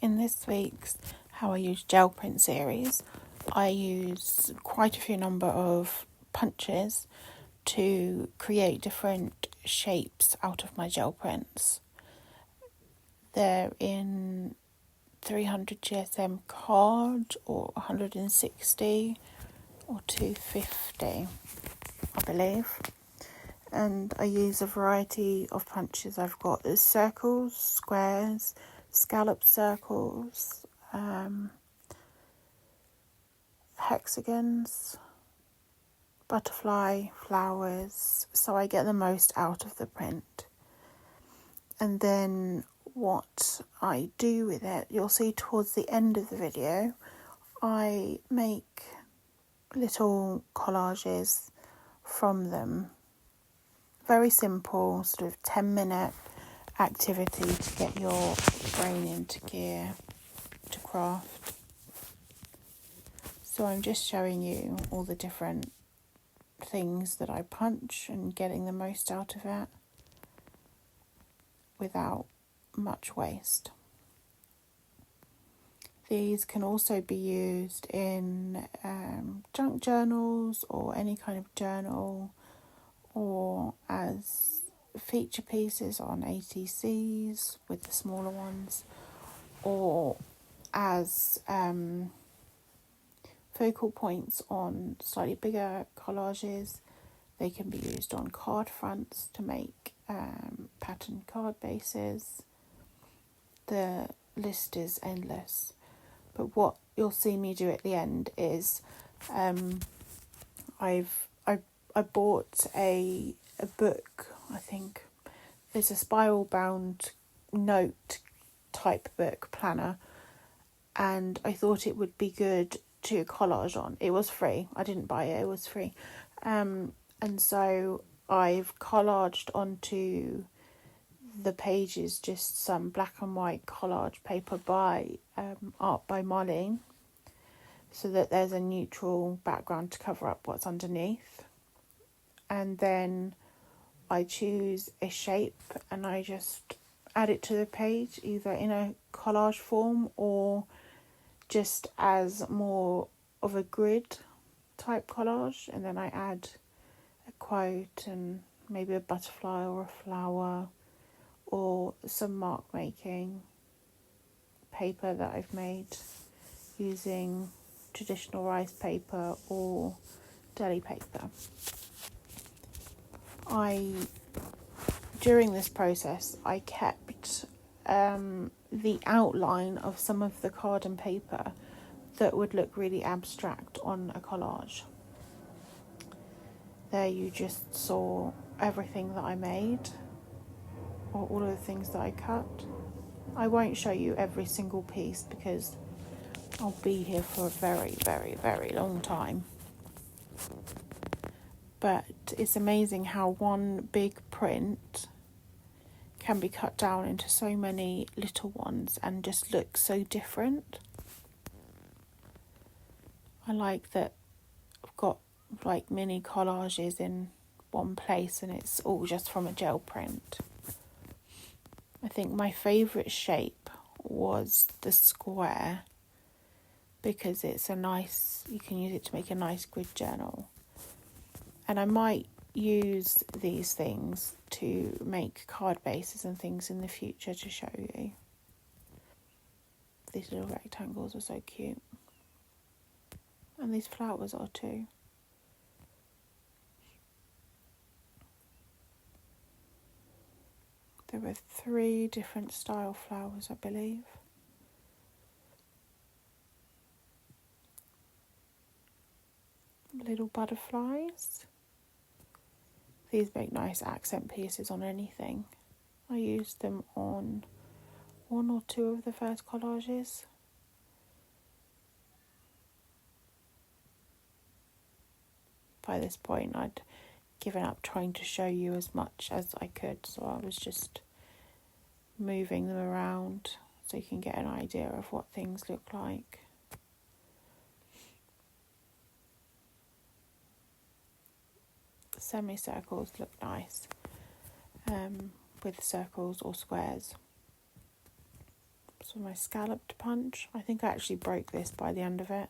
In this week's How I Use Gel Print series, I use quite a few number of punches to create different shapes out of my gel prints. They're in 300 GSM card or 160 or 250, I believe. And I use a variety of punches. I've got circles, squares, scallop circles, hexagons, butterfly, flowers, so I get the most out of the print. And then what I do with it, you'll see towards the end of the video, I make little collages from them. Very simple, sort of 10-minute activity to get your brain into gear to craft. So I'm just showing you all the different things that I punch and getting the most out of it without much waste. These can also be used in junk journals or any kind of journal, or as feature pieces on ATCs with the smaller ones, or as focal points on slightly bigger collages. They can be used on card fronts to make patterned card bases. The list is endless. But what you'll see me do at the end is I bought a book. I think there's a spiral bound note type book planner, and I thought it would be good to collage on. It was free. I didn't buy it. It was free. And so I've collaged onto the pages just some black and white collage paper by art by Marlene, so that there's a neutral background to cover up what's underneath. And then I choose a shape and I just add it to the page, either in a collage form or just as more of a grid type collage. And then I add a quote and maybe a butterfly or a flower or some mark making paper that I've made using traditional rice paper or deli paper. During this process, I kept the outline of some of the card and paper that would look really abstract on a collage. There you just saw everything that I made, or all of the things that I cut. I won't show you every single piece because I'll be here for a very, very, very long time. But it's amazing how one big print can be cut down into so many little ones and just look so different. I like that I've got like mini collages in one place and it's all just from a gel print. I think my favourite shape was the square because it's you can use it to make a nice grid journal. And I might use these things to make card bases and things in the future to show you. These little rectangles are so cute. And these flowers are too. There were 3 different style flowers, I believe. Little butterflies. These make nice accent pieces on anything. I used them on 1 or 2 of the first collages. By this point, I'd given up trying to show you as much as I could, so I was just moving them around so you can get an idea of what things look like. The semicircles look nice with circles or squares. So So my scalloped punch. I think I actually broke this by the end of it.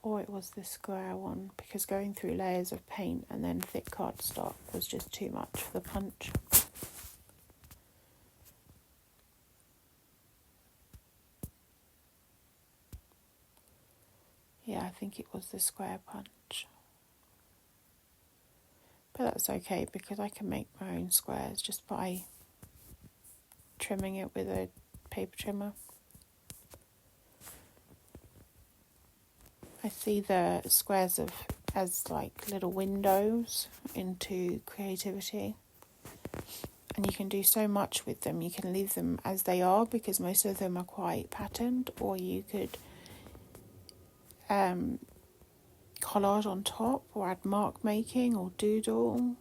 Or it was the square one, because going through layers of paint and then thick cardstock was just too much for the punch. Yeah, I think it was the square punch. But that's okay, because I can make my own squares just by trimming it with a paper trimmer. I see the squares as like little windows into creativity. And you can do so much with them. You can leave them as they are, because most of them are quite patterned, or you could collage on top, or add mark making, or doodle.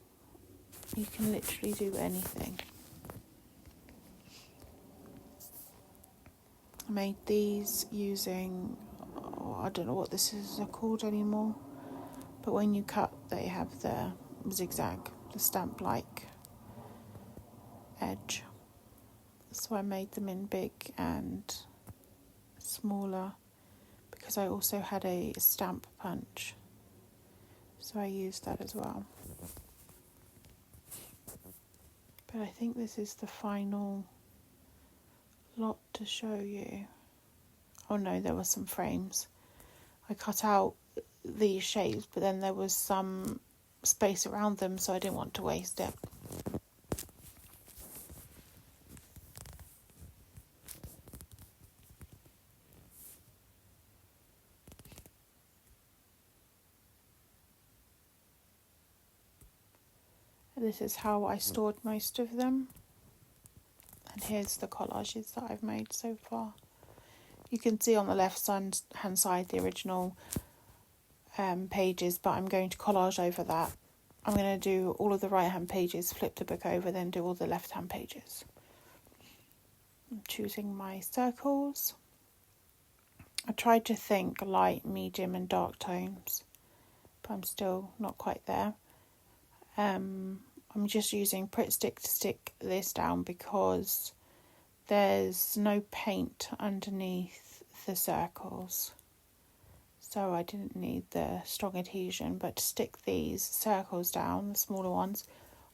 You can literally do anything. I made these using, I don't know what this is called anymore, but when you cut, they have the zigzag, the stamp-like edge. So I made them in big and smaller, because I also had a stamp punch, so I used that as well. But I think this is the final lot to show you. Oh no, there were some frames. I cut out these shapes, but then there was some space around them, so I didn't want to waste it. This is how I stored most of them. And here's the collages that I've made so far. You can see on the left hand side the original pages, but I'm going to collage over that. I'm going to do all of the right hand pages, flip the book over, then do all the left hand pages. I'm choosing my circles. I tried to think light, medium and dark tones, but I'm still not quite there. I'm just using Pritt Stick to stick this down, because there's no paint underneath the circles, so I didn't need the strong adhesion. But to stick these circles down, the smaller ones,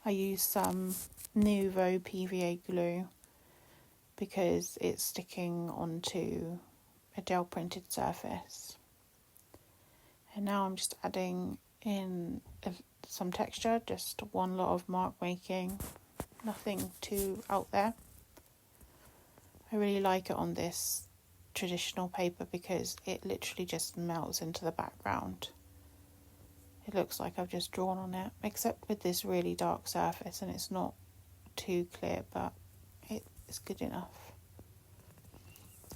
I used some Nuvo PVA glue, because it's sticking onto a gel printed surface. And now I'm just adding in some texture, just one lot of mark making, nothing too out there. I really like it on this traditional paper, because it literally just melts into the background. It looks like I've just drawn on it, except with this really dark surface, and it's not too clear, but it's good enough.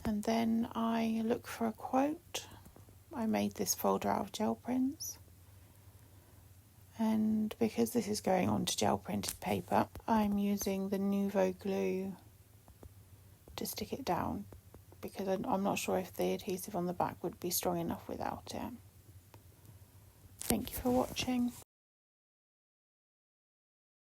And then I look for a quote. I made this folder out of gel prints. And because this is going on to gel printed paper, I'm using the Nuvo glue to stick it down, because I'm not sure if the adhesive on the back would be strong enough without it. Thank you for watching.